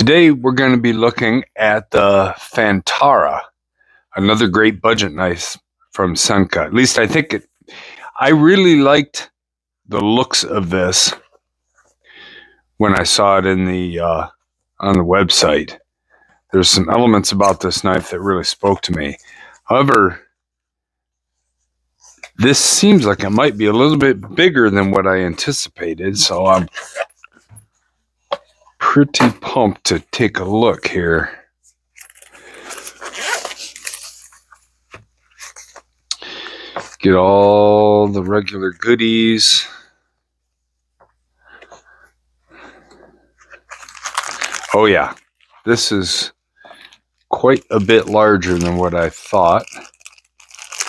Today we're going to be looking at the Phantara, another great budget knife from Sencut. At least I think it. I really liked the looks of this when I saw it in the on the website. There's some elements about this knife that really spoke to me. However, this seems like it might be a little bit bigger than what I anticipated, so I'm pretty pumped to take a look here. Get all the regular goodies. Oh yeah, this is quite a bit larger than what I thought.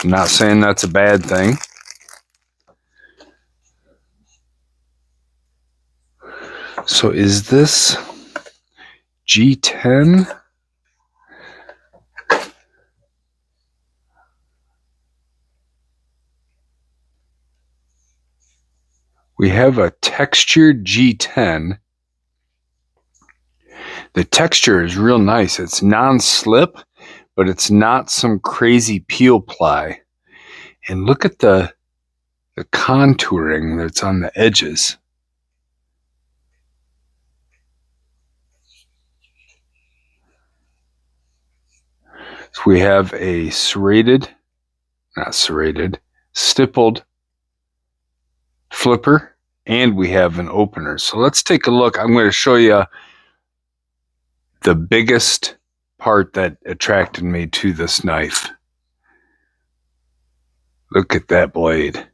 I'm not saying that's a bad thing. So is this G10? We have a textured G10. The texture is real nice. It's non-slip, but it's not some crazy peel ply. And look at the contouring that's on the edges. So we have a stippled flipper, and we have an opener. So let's take a look. I'm going to show you the biggest part that attracted me to this knife. Look at that blade.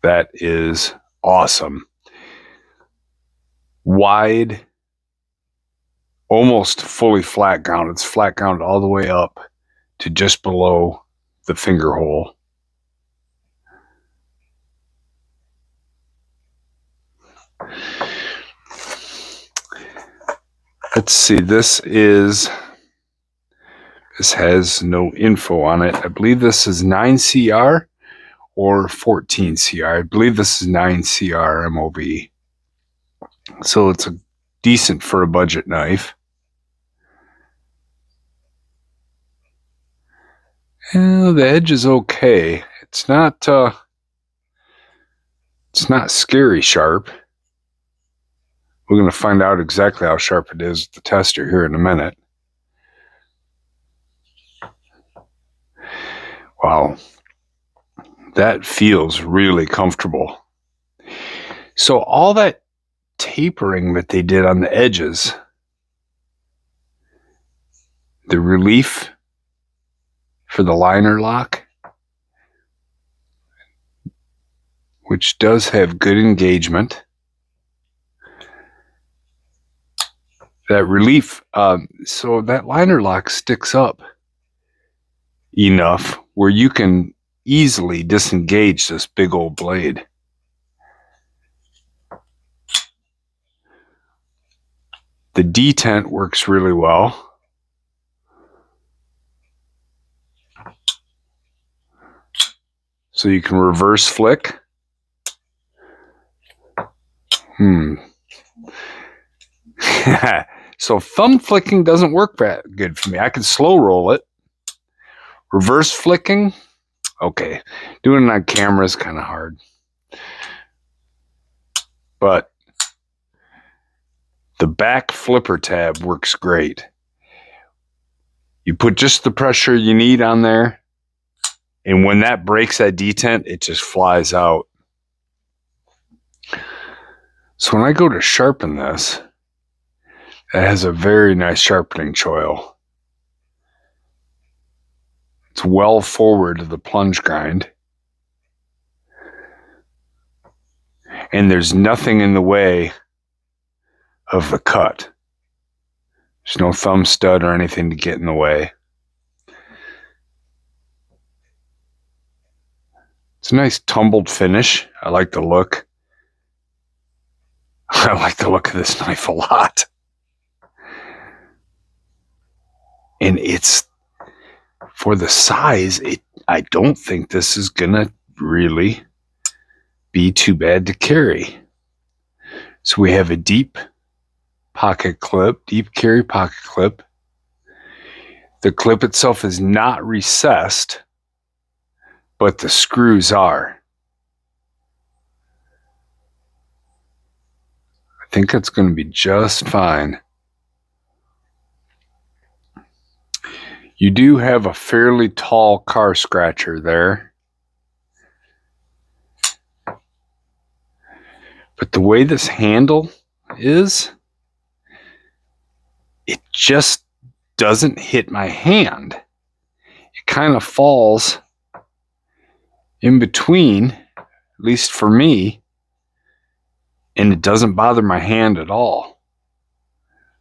That is awesome. Wide, almost fully flat ground. It's flat ground all the way up to just below the finger hole. Let's see, this has no info on it. I believe this is 9CR or 14CR. I believe this is 9CR MOV. So it's decent for a budget knife. The edge is okay. It's not scary sharp. We're going to find out exactly how sharp it is with the tester here in a minute. Wow, that feels really comfortable. So all that tapering that they did on the edges, the relief for the liner lock, which does have good engagement. That relief, so that liner lock sticks up enough where you can easily disengage this big old blade. The detent works really well. So you can reverse flick. So thumb flicking doesn't work that good for me. I can slow roll it. Reverse flicking, okay. Doing it on camera is kind of hard. But the back flipper tab works great. You put just the pressure you need on there, and when that breaks that detent, it just flies out. So when I go to sharpen this, it has a very nice sharpening choil. It's well forward to the plunge grind. And there's nothing in the way of the cut. There's no thumb stud or anything to get in the way. It's a nice tumbled finish. I like the look. I like the look of this knife a lot. And it's, for the size, I don't think this is gonna really be too bad to carry. So we have a deep pocket clip, deep carry pocket clip. The clip itself is not recessed, but the screws are. I think it's going to be just fine. You do have a fairly tall car scratcher there. But the way this handle is, it just doesn't hit my hand. It kind of falls in between, at least for me, and it doesn't bother my hand at all.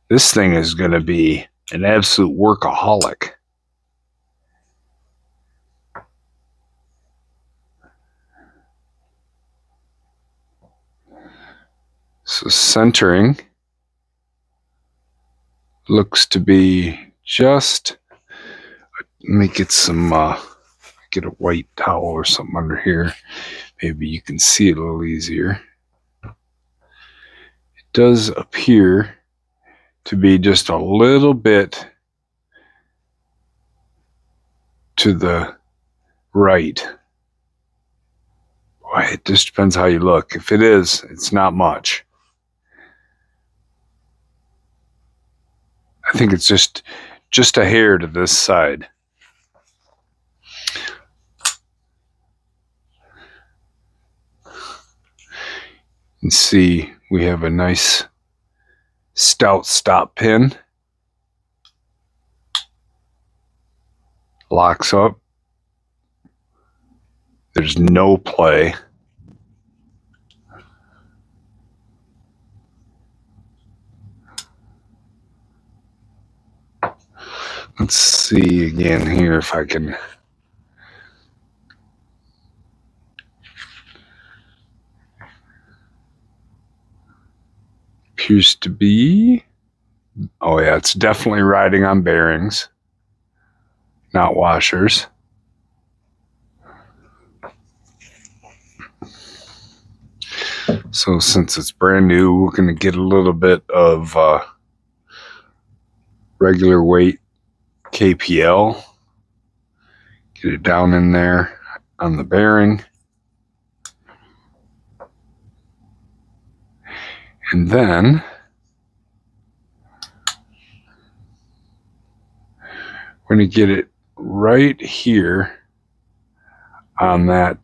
This thing is going to be an absolute workaholic. So centering looks to be just, let me get some, get a white towel or something under here. Maybe you can see it a little easier. It does appear to be just a little bit to the right. Boy, it just depends how you look. If it is, it's not much. I think it's just a hair to this side. You can see we have a nice stout stop pin. Locks up. There's no play. Let's see again here if I can. Appears to be. Oh yeah, it's definitely riding on bearings, not washers. So since it's brand new, we're going to get a little bit of regular weight KPL. Get it down in there on the bearing. And then we're going to get it right here on that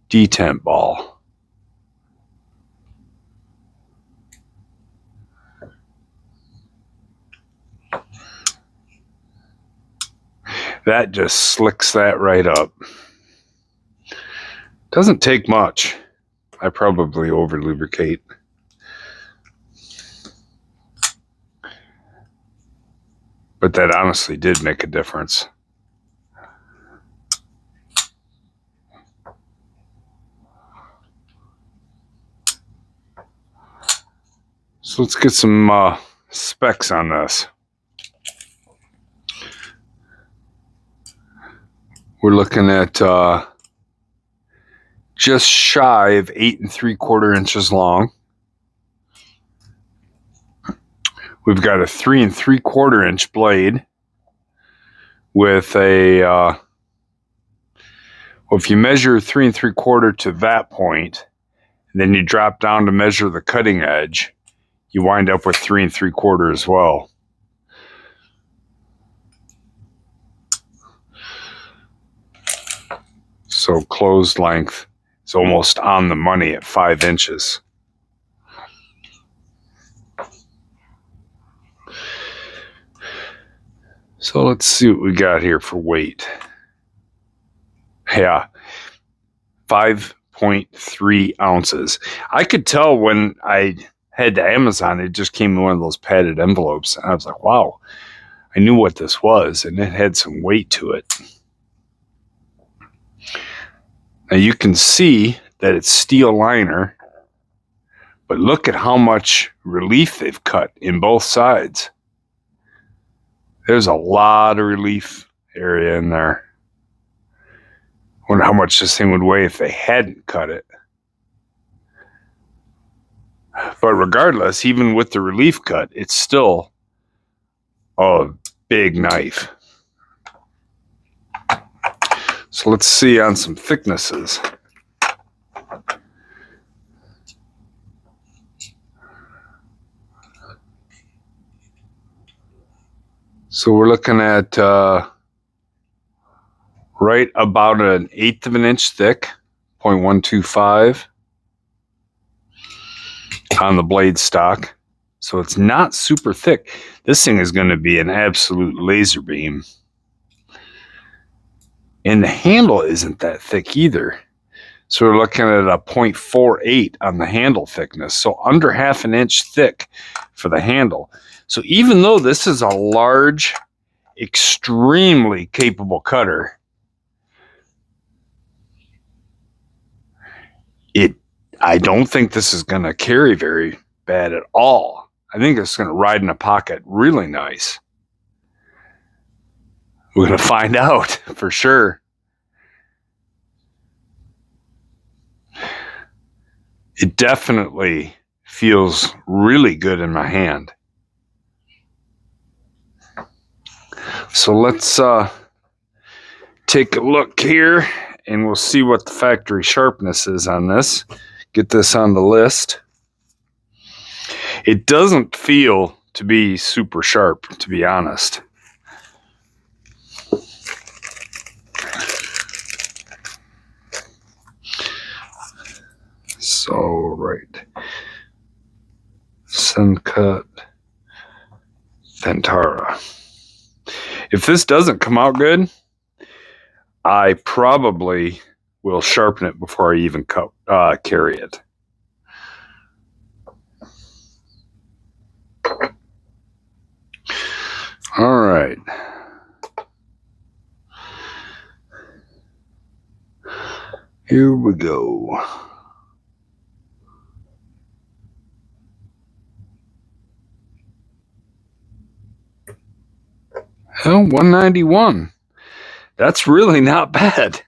detent ball. That just slicks that right up. Doesn't take much. I probably over lubricate. But that honestly did make a difference. So let's get some specs on this. We're looking at just shy of 8 3/4 inches long. We've got a 3 3/4 inch blade with a, well, if you measure 3 3/4 to that point, and then you drop down to measure the cutting edge, you wind up with 3 3/4 as well. So closed length is almost on the money at 5 inches. So let's see what we got here for weight. Yeah, 5.3 ounces. I could tell when I had to Amazon, it just came in one of those padded envelopes. And I was like, wow, I knew what this was, and it had some weight to it. Now you can see that it's steel liner, but look at how much relief they've cut in both sides. There's a lot of relief area in there. Wonder how much this thing would weigh if they hadn't cut it. But regardless, even with the relief cut, it's still a big knife. So let's see on some thicknesses. So we're looking at right about 1/8 of an inch thick, 0.125 on the blade stock. So it's not super thick. This thing is going to be an absolute laser beam. And the handle isn't that thick either. So we're looking at a 0.48 on the handle thickness. So under 1/2 inch thick for the handle. So even though this is a large, extremely capable cutter, I don't think this is going to carry very bad at all. I think it's going to ride in a pocket really nice. We're going to find out for sure. It definitely feels really good in my hand. So let's take a look here and we'll see what the factory sharpness is on this. Get this on the list. It doesn't feel to be super sharp, to be honest. So, right. Sencut Phantara. If this doesn't come out good, I probably will sharpen it before I even carry it. All right. Here we go. Well, 191. That's really not bad.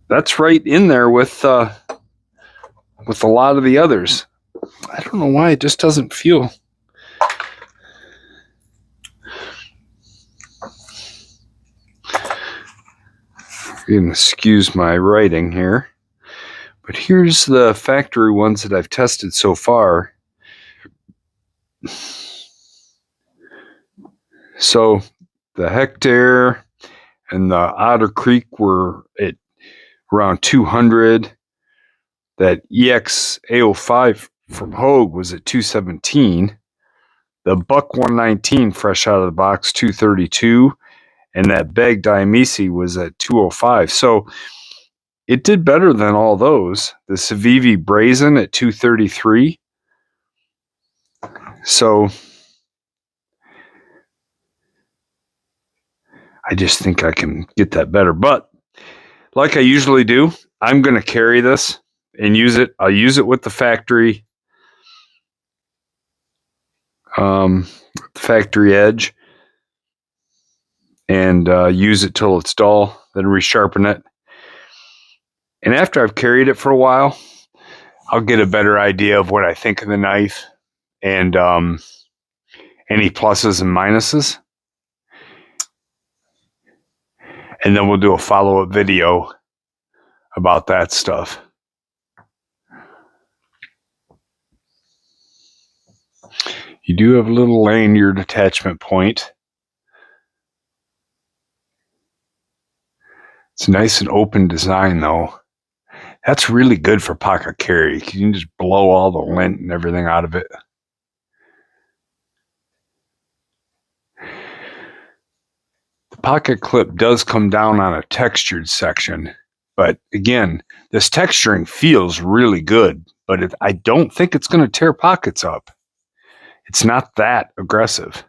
That's right in there with a lot of the others. I don't know why it just doesn't feel. You can excuse my writing here, but here's the factory ones that I've tested so far. So the Hectare and the Otter Creek were at around 200. That EX A05 from Hogue was at 217. The Buck 119 fresh out of the box, 232. And that Beg Diamisi was at 205. So it did better than all those. The Civivi Brazen at 233. So I just think I can get that better. But like I usually do, I'm going to carry this and use it. I'll use it with the factory edge and use it till it's dull, then resharpen it. And after I've carried it for a while, I'll get a better idea of what I think of the knife and any pluses and minuses. And then we'll do a follow-up video about that stuff. You do have a little lanyard attachment point. It's a nice and open design, though. That's really good for pocket carry. You can just blow all the lint and everything out of it. The pocket clip does come down on a textured section, but again, this texturing feels really good, but I don't think it's going to tear pockets up. It's not that aggressive.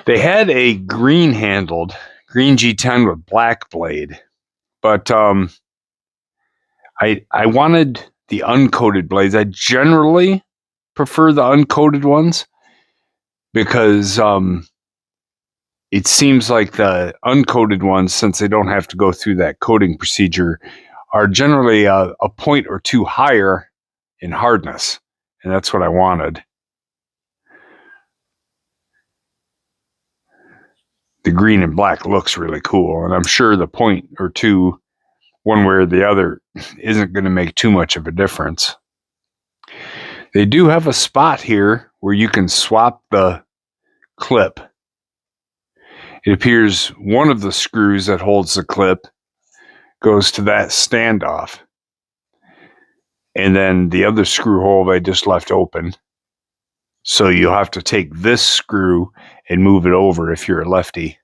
They had a green G10 with black blade, but I wanted the uncoated blades. I generally prefer the uncoated ones because it seems like the uncoated ones, since they don't have to go through that coating procedure, are generally a point or two higher in hardness. And that's what I wanted. The green and black looks really cool. And I'm sure the point or two, one way or the other, isn't going to make too much of a difference. They do have a spot here where you can swap the clip. It appears one of the screws that holds the clip goes to that standoff. And then the other screw hole they just left open. So you'll have to take this screw and move it over if you're a lefty.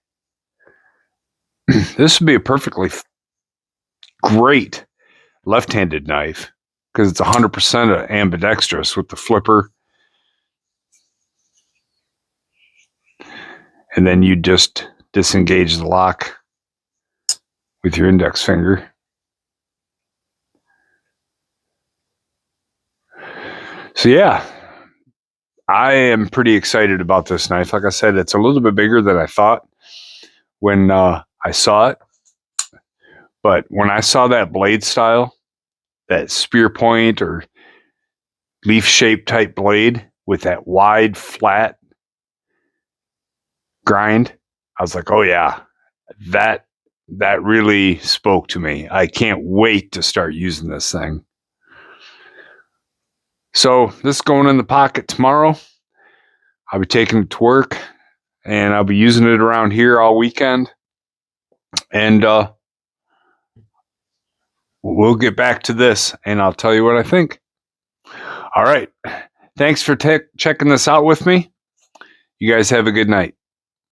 This would be a perfectly great left-handed knife because it's 100% ambidextrous with the flipper. And then you just disengage the lock with your index finger. So yeah, I am pretty excited about this knife. Like I said, it's a little bit bigger than I thought when I saw it. But when I saw that blade style, that spear point or leaf shaped type blade with that wide, flat grind, I was like, oh yeah, that really spoke to me. I can't wait to start using this thing. So this is going in the pocket tomorrow. I'll be taking it to work and I'll be using it around here all weekend. And we'll get back to this and I'll tell you what I think. All right. Thanks for checking this out with me. You guys have a good night.